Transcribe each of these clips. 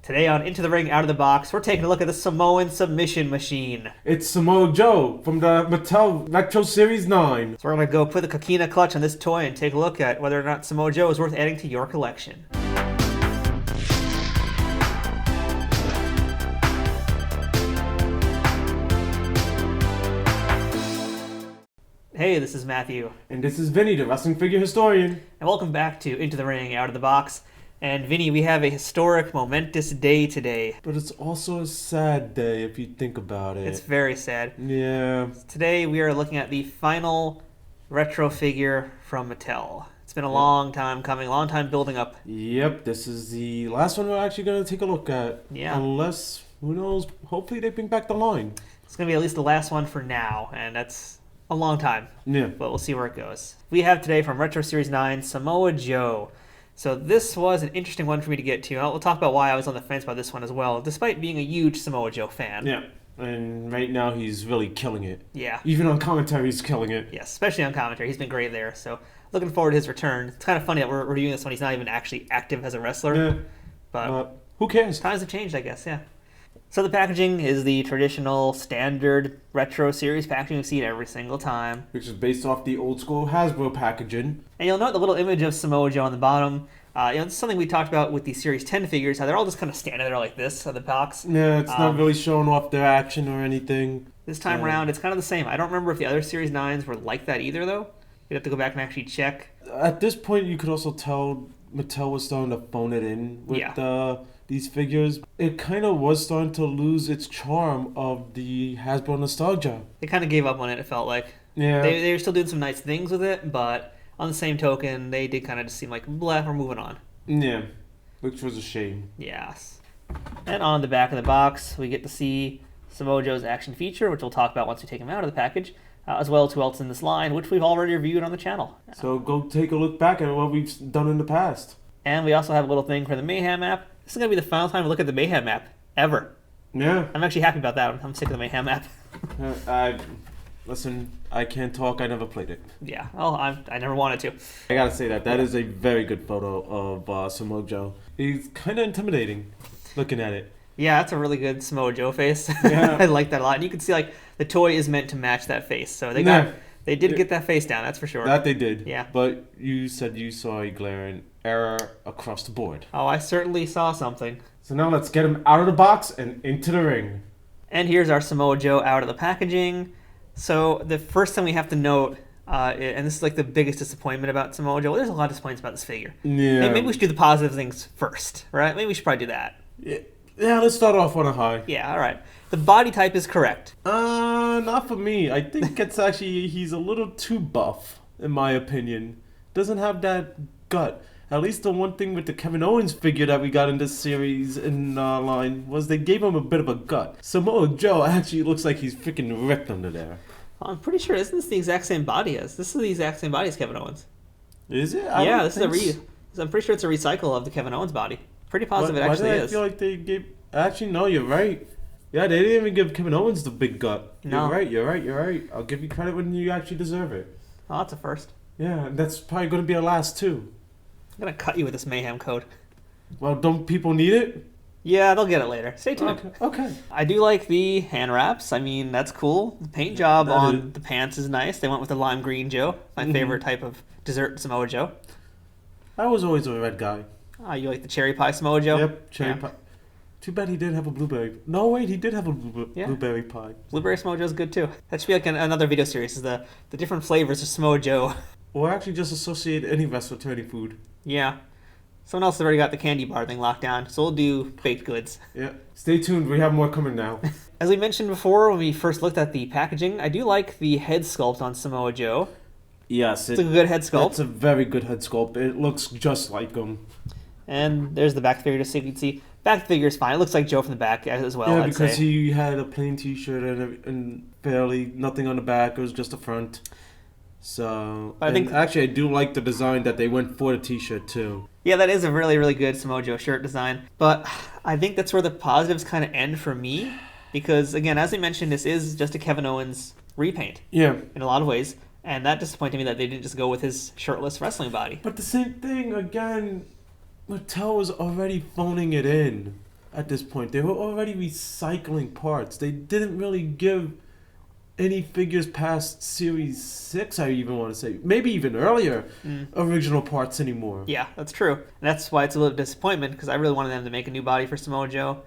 Today on Into the Ring, Out of the Box, we're taking a look at the Samoan Submission Machine. It's Samoa Joe from the Mattel Retro Series 9. So we're going to go put the Coquina clutch on this toy and take a look at whether or not Samoa Joe is worth adding to your collection. Hey, this is Matthew. And this is Vinny, the wrestling figure historian. And welcome back to Into the Ring, Out of the Box. And Vinny, we have a historic, momentous day today. But it's also a sad day if you think about it. It's very sad. Yeah. Today we are looking at the final retro figure from Mattel. It's been a long time coming, a long time building up. Yep, this is the last one we're actually going to take a look at. Yeah. Unless, who knows, hopefully they bring back the line. It's going to be at least the last one for now, and that's a long time. Yeah. But we'll see where it goes. We have today from Retro Series 9, Samoa Joe. So this was an interesting one for me to get to. We'll talk about why I was on the fence about this one as well, despite being a huge Samoa Joe fan. Yeah. And right now he's really killing it. Yeah. Even on commentary he's killing it. Yes, especially on commentary. He's been great there. So looking forward to his return. It's kind of funny that we're reviewing this when he's not even actually active as a wrestler. Yeah. But who cares? Times have changed, I guess, yeah. So the packaging is the traditional, standard retro series packaging you see it every single time. Which is based off the old school Hasbro packaging. And you'll note the little image of Samoa Joe on the bottom. It's something we talked about with the Series 10 figures, how they're all just kind of standing there like this on the box. Yeah, it's not really showing off their action or anything. This time around, it's kind of the same. I don't remember if the other Series 9s were like that either, though. You'd have to go back and actually check. At this point, you could also tell Mattel was starting to phone it in with these figures. It kind of was starting to lose its charm of the Hasbro nostalgia. They kind of gave up on it, it felt like. Yeah. They were still doing some nice things with it, but on the same token, they did kind of just seem like, blah, we're moving on. Yeah, which was a shame. Yes. And on the back of the box, we get to see Samoa Joe's action feature, which we'll talk about once we take him out of the package, as well as who else in this line, which we've already reviewed on the channel. So go take a look back at what we've done in the past. And we also have a little thing for the Mayhem app. This is going to be the final time we look at the Mayhem app, ever. Yeah. I'm actually happy about that. I'm sick of the Mayhem app. Listen, I can't talk. I never played it. Yeah, I never wanted to. I gotta say that is a very good photo of Samoa Joe. He's kind of intimidating looking at it. Yeah, that's a really good Samoa Joe face. Yeah. I like that a lot. And you can see like the toy is meant to match that face. So they did get that face down, that's for sure. That they did. Yeah. But you said you saw a glaring error across the board. Oh, I certainly saw something. So now let's get him out of the box and into the ring. And here's our Samoa Joe out of the packaging. So the first thing we have to note, and this is like the biggest disappointment about Samoa Joe. Well, there's a lot of disappointments about this figure. Yeah. Maybe we should do the positive things first, right? Maybe we should probably do that. Yeah, let's start off on a high. Yeah, all right. The body type is correct. Not for me. I think it's actually, he's a little too buff, in my opinion. Doesn't have that gut. At least the one thing with the Kevin Owens figure that we got in this series in line was they gave him a bit of a gut. Samoa Joe actually looks like he's freaking ripped under there. I'm pretty sure isn't this the exact same body as? This is the exact same body as Kevin Owens. Is it? Yeah, this is I'm pretty sure it's a recycle of the Kevin Owens body. Pretty positive it actually is. I feel like they gave... Actually, no, you're right. Yeah, they didn't even give Kevin Owens the big gut. No. You're right. I'll give you credit when you actually deserve it. Oh, that's a first. Yeah, and that's probably going to be a last, too. I'm going to cut you with this Mayhem code. Well, don't people need it? Yeah, they'll get it later. Stay tuned. Okay. I do like the hand wraps. I mean, that's cool. The paint job on the pants is nice. They went with the lime green Joe, my favorite type of dessert Samoa Joe. I was always a red guy. Oh, you like the cherry pie Samoa Joe? Yep, cherry pie. Too bad he didn't have a blueberry. No, wait, he did have a blueberry pie. Blueberry Samoa Joe's good too. That should be like another video series, is the different flavors of Samoa Joe. Or actually just associate any wrestler to any food. Yeah. Someone else has already got the candy bar thing locked down, so we'll do baked goods. Yeah. Stay tuned, we have more coming now. As we mentioned before when we first looked at the packaging, I do like the head sculpt on Samoa Joe. Yes. It's a good head sculpt. It's a very good head sculpt. It looks just like him. And there's the back figure, just so you can see. Back figure is fine. It looks like Joe from the back as well. Yeah, because he had a plain t-shirt and barely nothing on the back. It was just the front. So, I think actually I do like the design that they went for the t-shirt too. Yeah, that is a really, really good Samoa Joe shirt design. But I think that's where the positives kind of end for me. Because, again, as I mentioned, this is just a Kevin Owens repaint. Yeah. In a lot of ways. And that disappointed me that they didn't just go with his shirtless wrestling body. But the same thing, again, Mattel was already phoning it in. at this point. They were already recycling parts. They didn't really give any figures past Series 6, I even want to say. Maybe even earlier, original parts anymore. Yeah, that's true. And that's why it's a little disappointment, because I really wanted them to make a new body for Samoa Joe.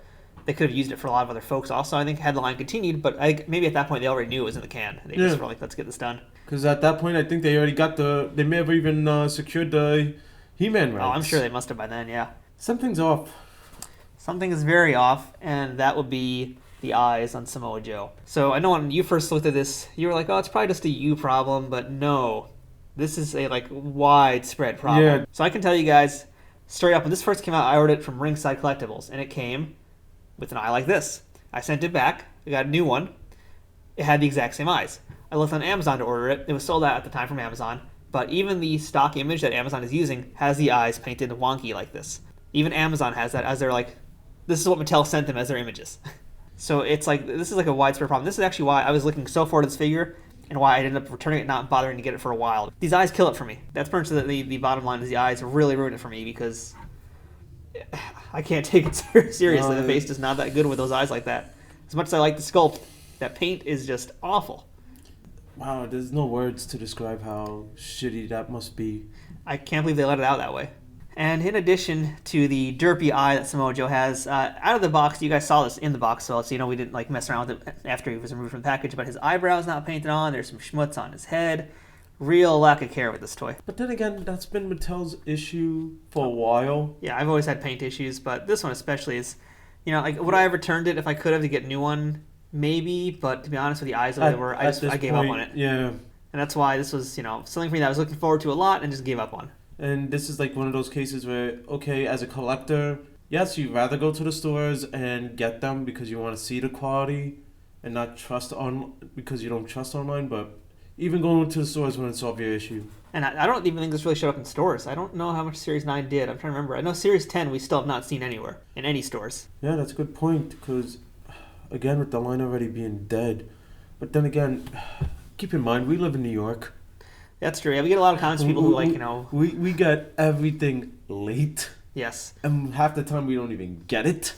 They could have used it for a lot of other folks also, I think, had the line continued, but maybe at that point they already knew it was in the can. They just were like, let's get this done. Because at that point, I think they already got they may have even secured the He-Man rights. Oh, I'm sure they must have by then, yeah. Something's off. Something is very off, and that would be the eyes on Samoa Joe. So I know when you first looked at this, you were like, oh, it's probably just a you problem, but no. This is a widespread problem. Yeah. So I can tell you guys, straight up, when this first came out, I ordered it from Ringside Collectibles, and it came with an eye like this. I sent it back. I got a new one. It had the exact same eyes. I looked on Amazon to order it. It was sold out at the time from Amazon, but even the stock image that Amazon is using has the eyes painted wonky like this. Even Amazon has that as their, this is what Mattel sent them as their images. So it's this is a widespread problem. This is actually why I was looking so forward to this figure and why I ended up returning it, not bothering to get it for a while. These eyes kill it for me. That's pretty much the bottom line is the eyes really ruin it for me because I can't take it seriously. The face is not that good with those eyes like that. As much as I like the sculpt, that paint is just awful. Wow, there's no words to describe how shitty that must be. I can't believe they let it out that way. And in addition to the derpy eye that Samoa Joe has, out of the box, you guys saw this in the box, so we didn't mess around with it after he was removed from the package, but his eyebrow's not painted on, there's some schmutz on his head. Real lack of care with this toy. But then again, that's been Mattel's issue for a while. Yeah, I've always had paint issues, but this one especially is, would I have returned it if I could have to get a new one? Maybe, but to be honest with the eyes the way they were, I gave up on it. Yeah. And that's why this was, something for me that I was looking forward to a lot and just gave up on. And this is one of those cases where, okay, as a collector, yes, you'd rather go to the stores and get them because you want to see the quality and not trust because you don't trust online, but even going to the stores wouldn't solve your issue. And I don't even think this really showed up in stores. I don't know how much Series 9 did. I'm trying to remember. I know Series 10 we still have not seen anywhere in any stores. Yeah, that's a good point because, again, with the line already being dead. But then again, keep in mind, we live in New York. That's true. Yeah, we get a lot of comments from people who We get everything late. Yes. And half the time we don't even get it.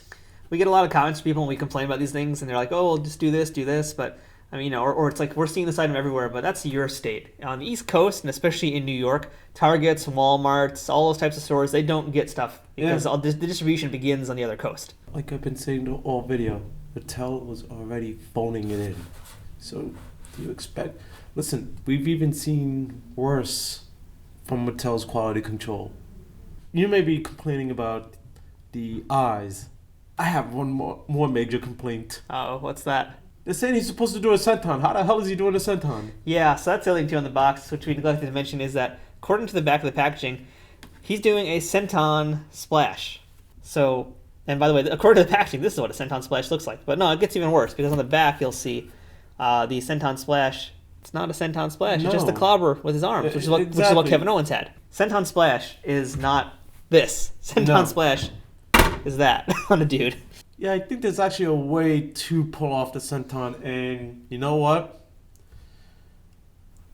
We get a lot of comments from people when we complain about these things, and they're like, oh, well, just do this. But, or it's we're seeing this item everywhere, but that's your state. On the East Coast, and especially in New York, Targets, Walmarts, all those types of stores, they don't get stuff because the distribution begins on the other coast. Like I've been saying all video, Mattel was already phoning it in. So, do you expect... Listen, we've even seen worse from Mattel's quality control. You may be complaining about the eyes. I have one more major complaint. Oh, what's that? They're saying he's supposed to do a senton. How the hell is he doing a senton? Yeah, so that's the other thing too on the box, which we neglected to mention, is that according to the back of the packaging, he's doing a senton splash. So, and by the way, according to the packaging, this is what a senton splash looks like. But no, it gets even worse because on the back you'll see the senton splash. It's not a senton splash. No. It's just a clobber with his arms, which is what Kevin Owens had. Senton splash is not this. Senton splash is that on a dude. Yeah, I think there's actually a way to pull off the senton, and you know what?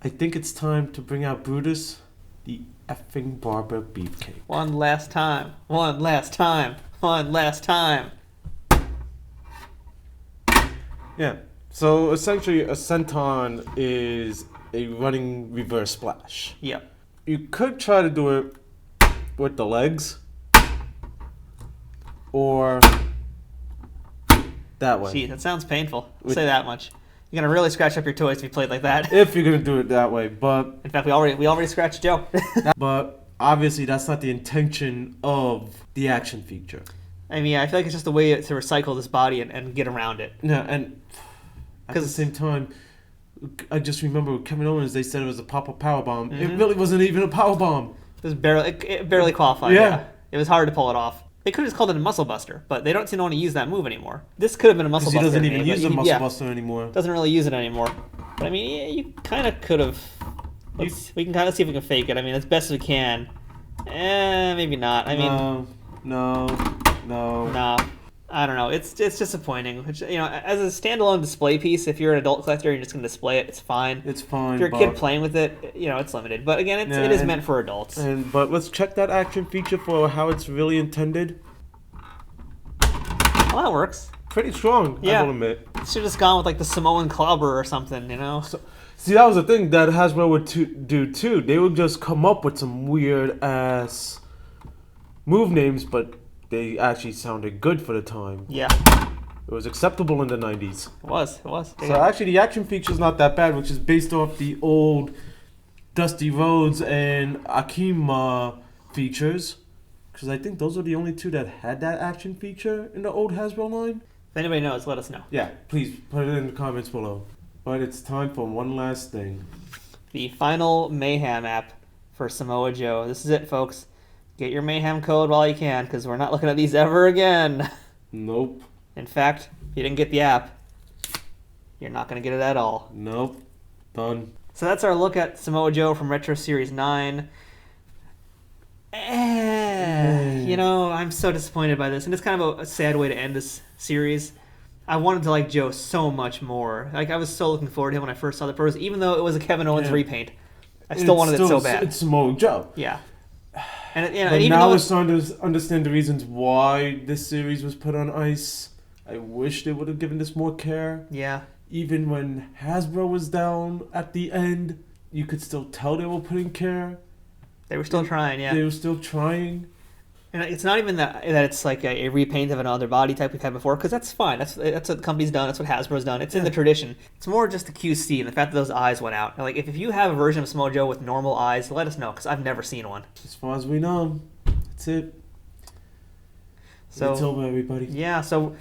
I think it's time to bring out Brutus, the effing barber beefcake. One last time. One last time. One last time. Yeah. So essentially, a senton is a running reverse splash. Yep. You could try to do it with the legs, or that way. Gee, that sounds painful. I'll say that much. You're gonna really scratch up your toys if you played like that. If you're gonna do it that way, but in fact, we already scratched Joe. But obviously, that's not the intention of the action feature. I mean, I feel like it's just a way to recycle this body and get around it. Yeah, and at the same time, I just remember with Kevin Owens, they said it was a pop-up powerbomb. Mm-hmm. It really wasn't even a powerbomb. It barely qualified. Yeah. It was hard to pull it off. They could have just called it a muscle buster, but they don't seem to want to use that move anymore. This could have been a muscle buster. He doesn't even use the muscle buster anymore. Doesn't really use it anymore. But I mean, yeah, you kind of could have. We can kind of see if we can fake it. I mean, as best as we can. Maybe not. I mean, no. I don't know. It's disappointing. Which, as a standalone display piece, if you're an adult collector and you're just going to display it, it's fine. It's fine. If you're a kid playing with it, it's limited. But again, it is meant for adults. But let's check that action feature for how it's really intended. Well, that works. Pretty strong, Yeah. I will admit. Should have just gone with like the Samoan Clubber or something, you know? See, that was the thing that Hasbro would do too. They would just come up with some weird ass move names, but they actually sounded good for the time. Yeah. It was acceptable in the 90s. It was. So actually the action feature's not that bad, which is based off the old Dusty Rhodes and Akeem features. Because I think those were the only two that had that action feature in the old Hasbro line. If anybody knows, let us know. Yeah, please put it in the comments below. But it's time for one last thing. The final Mayhem app for Samoa Joe. This is it, folks. Get your Mayhem code while you can, because we're not looking at these ever again. Nope. In fact, if you didn't get the app, you're not going to get it at all. Nope. Done. So that's our look at Samoa Joe from Retro Series 9. You know, I'm so disappointed by this, and it's kind of a sad way to end this series. I wanted to like Joe so much more. Like, I was so looking forward to him when I first saw the photos, even though it was a Kevin Owens repaint. I still wanted it so bad. It's Samoa Joe. Yeah. And you know, but even now though we're starting to understand the reasons why this series was put on ice. I wish they would have given this more care. Yeah. Even when Hasbro was down at the end, you could still tell they were putting care. They were still trying, yeah. They were still trying. And it's not even that it's like a repaint of another body type we've had before, because that's fine. That's what the company's done. That's what Hasbro's done. It's in the tradition. It's more just the QC and the fact that those eyes went out. Like, if you have a version of Samoa Joe with normal eyes, let us know, because I've never seen one. As far as we know, that's it. So it's over, everybody. Yeah, so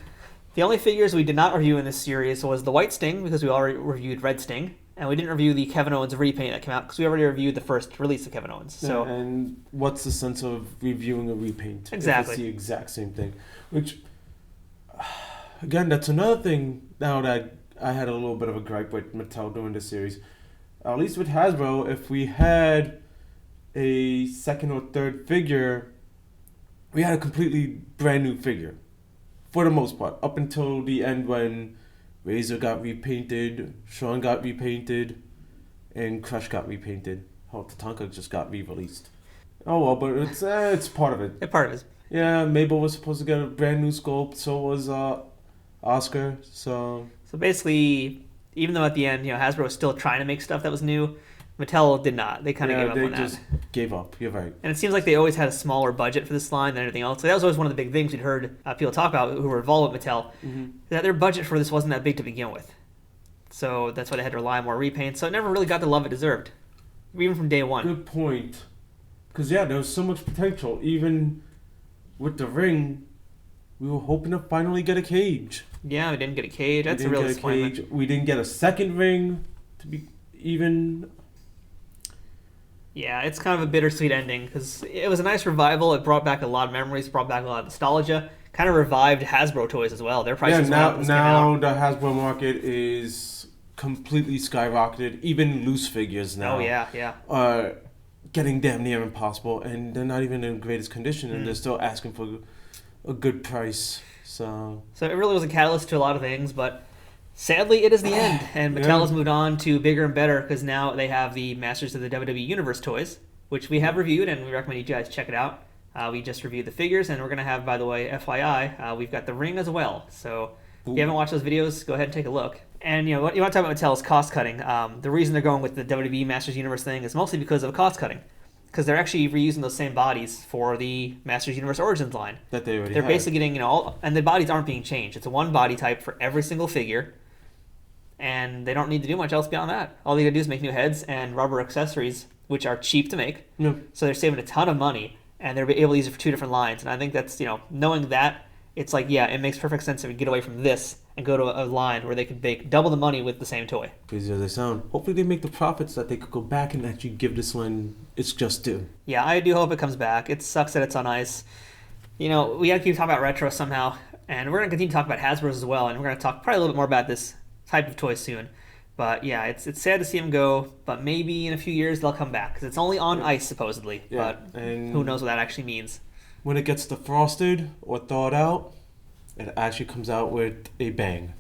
the only figures we did not review in this series was the White Sting, because we already reviewed Red Sting. And we didn't review the Kevin Owens repaint that came out because we already reviewed the first release of Kevin Owens. So and what's the sense of reviewing a repaint? Exactly. If it's the exact same thing. Which, again, that's another thing now that I had a little bit of a gripe with Mattel doing this series. At least with Hasbro, if we had a second or third figure, we had a completely brand new figure. For the most part. Up until the end when Razor got repainted, Shawn got repainted, and Crush got repainted. Oh, Tatanka just got re-released. Oh well, but it's part of it. It's part of it. Yeah, Mabel was supposed to get a brand new sculpt, so was Oscar. So basically, even though at the end, Hasbro was still trying to make stuff that was new, Mattel did not. They kind of gave up on that. They just gave up. You're right. And it seems like they always had a smaller budget for this line than anything else. So that was always one of the big things we'd heard people talk about who were involved with Mattel, that their budget for this wasn't that big to begin with. So that's why they had to rely on more repaints. So it never really got the love it deserved, even from day one. Good point. Because, yeah, there was so much potential. Even with the ring, we were hoping to finally get a cage. Yeah, we didn't get a cage. That's a real disappointment. We didn't get a second ring to be even... Yeah, it's kind of a bittersweet ending because it was a nice revival. It brought back a lot of memories, brought back a lot of nostalgia. Kind of revived Hasbro toys as well. Their prices now the Hasbro market is completely skyrocketed. Even loose figures now. Oh yeah. Are getting damn near impossible, and they're not even in the greatest condition, and they're still asking for a good price. So it really was a catalyst to a lot of things, but sadly, it is the end, and Mattel has moved on to bigger and better because now they have the Masters of the WWE Universe toys, which we have reviewed, and we recommend you guys check it out. We just reviewed the figures, and we're going to have, by the way, FYI, we've got the ring as well. So if you haven't watched those videos, go ahead and take a look. And you want to talk about Mattel's cost cutting. The reason they're going with the WWE Masters Universe thing is mostly because of cost cutting. Because they're actually reusing those same bodies for the Masters Universe Origins line. That they already They're had. basically getting, and the bodies aren't being changed. It's a one body type for every single figure. And they don't need to do much else beyond that. All they gotta do is make new heads and rubber accessories, which are cheap to make. Yeah. So they're saving a ton of money, and they're able to use it for two different lines. And I think that's, knowing that, it's like, yeah, it makes perfect sense to get away from this and go to a line where they could make double the money with the same toy. Crazy as they sound. Hopefully they make the profits that they could go back and actually give this line its just due. Yeah, I do hope it comes back. It sucks that it's on ice. We gotta keep talking about retro somehow, and we're gonna continue to talk about Hasbro's as well, and we're gonna talk probably a little bit more about this type of toy soon. But yeah, it's sad to see them go, but maybe in a few years they'll come back, because it's only on ice supposedly, but who knows what that actually means. When it gets defrosted or thawed out, it actually comes out with a bang.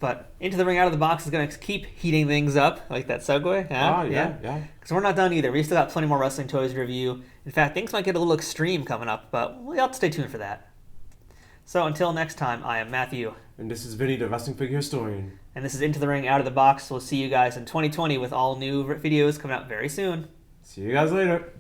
But Into the Ring Out of the Box is going to keep heating things up, like that segue. Yeah. Because we're not done either. We still got plenty more wrestling toys to review. In fact, things might get a little extreme coming up, but we'll have to stay tuned for that. So until next time, I am Matthew. And this is Vinny, the wrestling figure historian. And this is Into the Ring, Out of the Box. We'll see you guys in 2020 with all new videos coming out very soon. See you guys later.